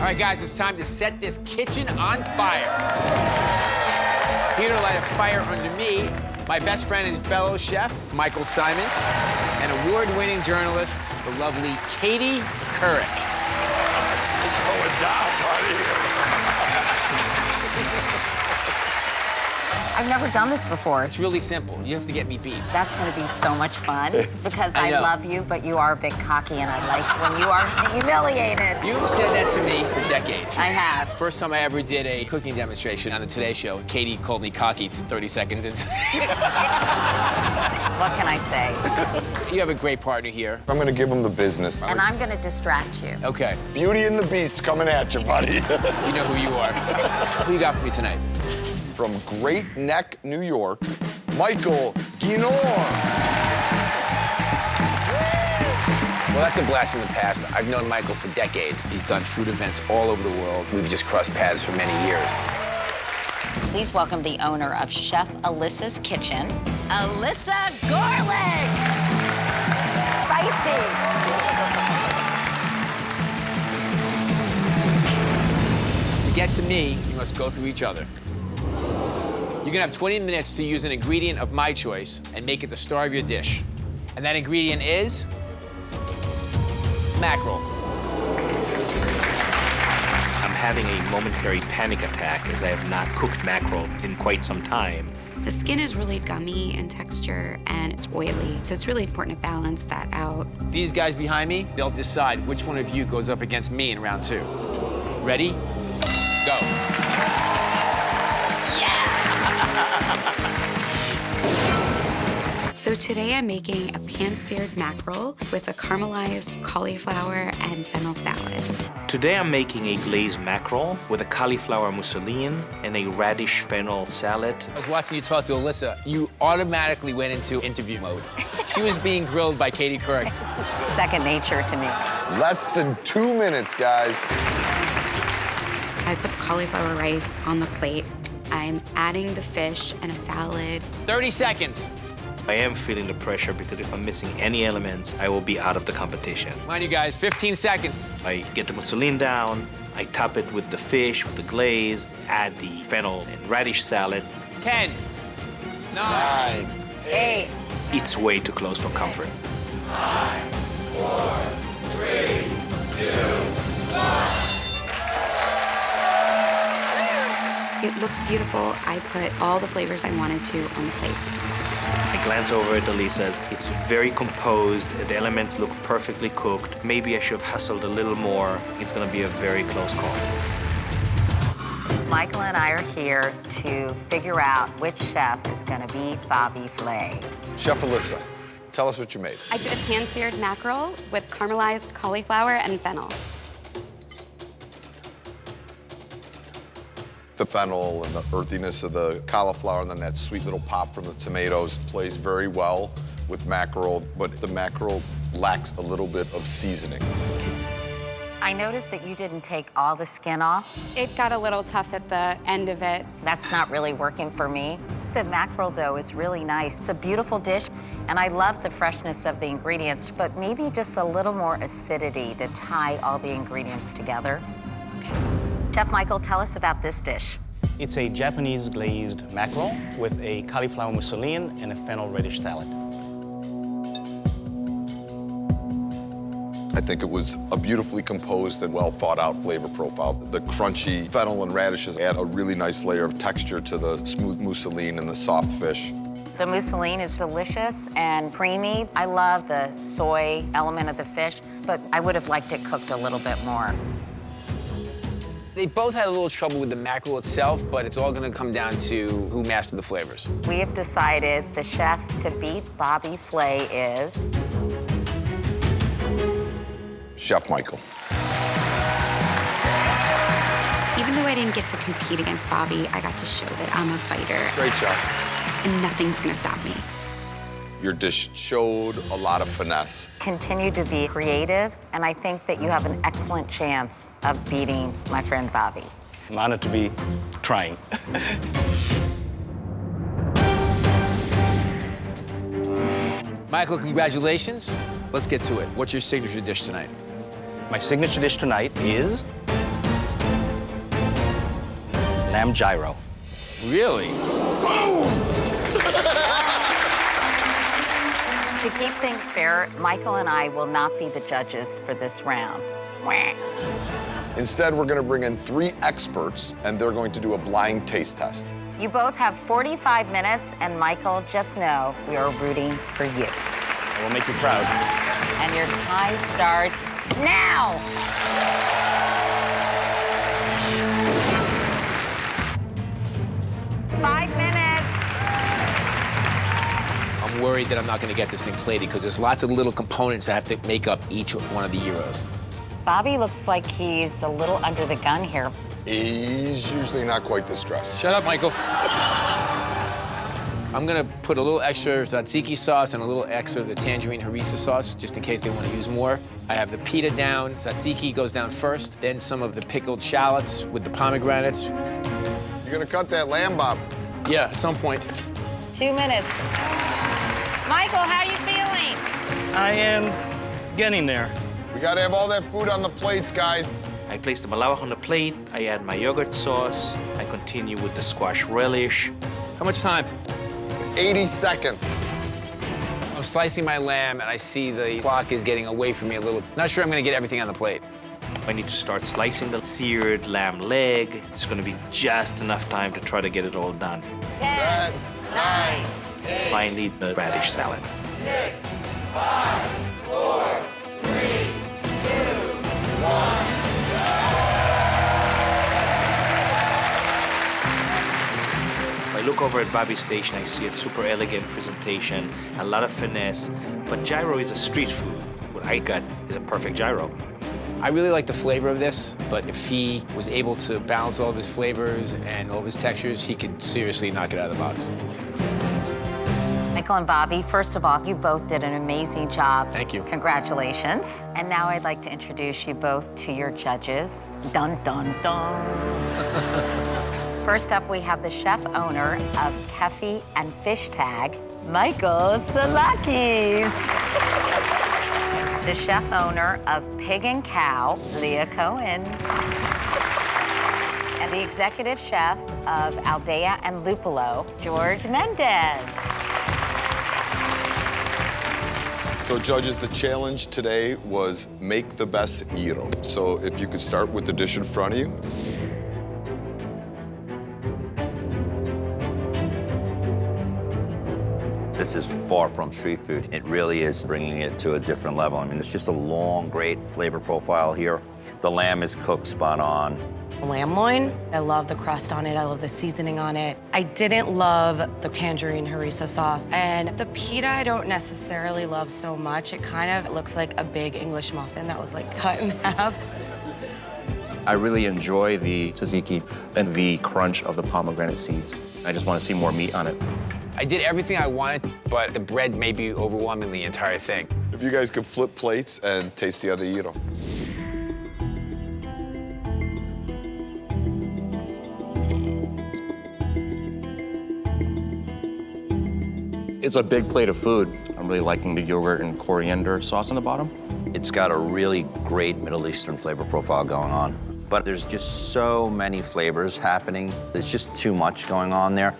All right, guys, it's time to set this kitchen on fire. Here to light a fire under me, my best friend and fellow chef, Michael Simon, and award-winning journalist, the lovely Katie Couric. Going down, buddy. I've never done this before. It's really simple. You have to get me beat. That's going to be so much fun because I I know. love you, but you are a bit cocky, and I like when you are humiliated. You've said that to me for decades. I have. First time I ever did a cooking demonstration on the Today Show, Katie called me cocky 30 seconds into What can I say? You have a great partner here. I'm gonna give him the business. And I'm going to distract you. Okay, Beauty and the Beast coming at you, buddy. you know who you are. Who you got for me tonight? From Great Neck, New York, Michael Ginor. Well, that's a blast from the past. I've known Michael for decades. He's done food events all over the world. We've just crossed paths for many years. Please welcome the owner of Chef Alyssa's Kitchen, Alyssa Gorelick. Feisty. To get to me, you must go through each other. You're gonna have 20 minutes to use an ingredient of my choice and make it the star of your dish. And that ingredient is mackerel. I'm having a momentary panic attack as I have not cooked mackerel in quite some time. The skin is really gummy in texture and it's oily, so it's really important to balance that out. These guys behind me, they'll decide which one of you goes up against me in round 2. Ready? Go. So today I'm making a pan-seared mackerel with a caramelized cauliflower and fennel salad. Today I'm making a glazed mackerel with a cauliflower mousseline and a radish fennel salad. I was watching you talk to Alyssa. You automatically went into interview mode. She was being grilled by Katie Couric. Second nature to me. Less than 2 minutes, guys. I put the cauliflower rice on the plate. I'm adding the fish and a salad. 30 seconds. I am feeling the pressure because if I'm missing any elements, I will be out of the competition. Come on, you guys, 15 seconds. I get the mousseline down, I top it with the fish, with the glaze, add the fennel and radish salad. 10, 9, 8. It's way too close for comfort. 5, 4, 3, 2, 1. It looks beautiful. I put all the flavors I wanted to on the plate. I glance over at Alyssa's. It's very composed. The elements look perfectly cooked. Maybe I should have hustled a little more. It's gonna be a very close call. Michael and I are here to figure out which chef is going to beat Bobby Flay. Chef Alyssa, tell us what you made. I did a pan-seared mackerel with caramelized cauliflower and fennel. The fennel and the earthiness of the cauliflower and then that sweet little pop from the tomatoes plays very well with mackerel, but the mackerel lacks a little bit of seasoning. I noticed that you didn't take all the skin off. It got a little tough at the end of it. That's not really working for me. The mackerel, though, is really nice. It's a beautiful dish, and I love the freshness of the ingredients, but maybe just a little more acidity to tie all the ingredients together. Okay. Chef Michael, tell us about this dish. It's a Japanese glazed mackerel with a cauliflower mousseline and a fennel radish salad. I think it was a beautifully composed and well thought out flavor profile. The crunchy fennel and radishes add a really nice layer of texture to the smooth mousseline and the soft fish. The mousseline is delicious and creamy. I love the soy element of the fish, but I would have liked it cooked a little bit more. They both had a little trouble with the mackerel itself, but it's all gonna come down to who mastered the flavors. We have decided the chef to beat Bobby Flay is... Chef Michael. Even though I didn't get to compete against Bobby, I got to show that I'm a fighter Great job. and nothing's gonna stop me. Your dish showed a lot of finesse. Continue to be creative, and I think that you have an excellent chance of beating my friend Bobby. I'm honored to be trying. Michael, congratulations. Let's get to it. What's your signature dish tonight? My signature dish tonight is lamb gyro. Really? To keep things fair, Michael and I will not be the judges for this round. Wah. Instead, we're gonna bring in 3 experts, and they're going to do a blind taste test. You both have 45 minutes, and Michael, just know we are rooting for you. I will make you proud. And your time starts now. 5 minutes. I'm worried that I'm not going to get this thing plated because there's lots of little components that have to make up each one of the gyros. Bobby looks like he's a little under the gun here. He's usually not quite this stressed. Shut up, Michael. I'm gonna put a little extra tzatziki sauce and a little extra of the tangerine harissa sauce, just in case they want to use more. I have the pita down, tzatziki goes down first, then some of the pickled shallots with the pomegranates. You're gonna cut that lamb, Bob. Yeah, at some point. 2 minutes. Michael, how you feeling? I am getting there. We gotta have all that food on the plates, guys. I place the malawak on the plate, I add my yogurt sauce, I continue with the squash relish. How much time? 80 seconds. I'm slicing my lamb and I see the clock is getting away from me a little. Not sure I'm gonna get everything on the plate. I need to start slicing the seared lamb leg. It's gonna be just enough time to try to get it all done. 10, 9, And finally, the radish salad. 6, 5, 4, 3, 2, 1. I look over at Bobby's station, I see a super elegant presentation, a lot of finesse, but gyro is a street food. What I got is a perfect gyro. I really like the flavor of this, but if he was able to balance all of his flavors and all of his textures, he could seriously knock it out of the box. Michael and Bobby, first of all, you both did an amazing job. Thank you. Congratulations. And now I'd like to introduce you both to your judges. Dun, dun, dun. First up, we have the chef owner of Kefi and Fish Tag, Michael Salakis. The chef owner of Pig and Cow, Leah Cohen. And the executive chef of Aldea and Lupolo, George Mendez. So judges, the challenge today was make the best gyro. So if you could start with the dish in front of you. This is far from street food. It really is bringing it to a different level. I mean, it's just a long, great flavor profile here. The lamb is cooked spot on. Lamb loin, I love the crust on it. I love the seasoning on it. I didn't love the tangerine harissa sauce. And the pita I don't necessarily love so much. It kind of looks like a big English muffin that was like cut in half. I really enjoy the tzatziki and the crunch of the pomegranate seeds. I just want to see more meat on it. I did everything I wanted, but the bread may be overwhelming the entire thing. If you guys could flip plates and taste the other gyro. It's a big plate of food. I'm really liking the yogurt and coriander sauce on the bottom. It's got a really great Middle Eastern flavor profile going on. But there's just so many flavors happening. There's just too much going on there.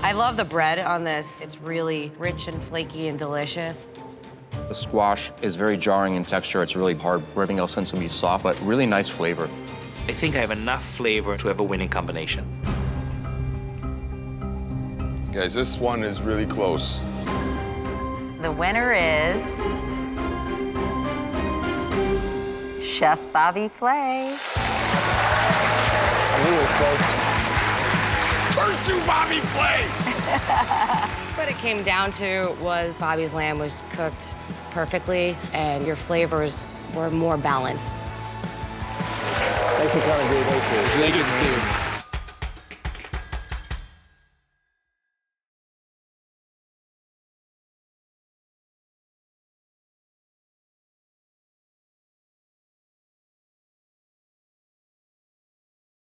I love the bread on this. It's really rich and flaky and delicious. The squash is very jarring in texture. It's really hard. Everything else tends to be soft, but really nice flavor. I think I have enough flavor to have a winning combination. Guys, this one is really close. The winner is Chef Bobby Flay. We were close. First to Bobby Flay! What it came down to was Bobby's lamb was cooked perfectly and your flavors were more balanced. Thanks for coming, dude. It's really good to see you.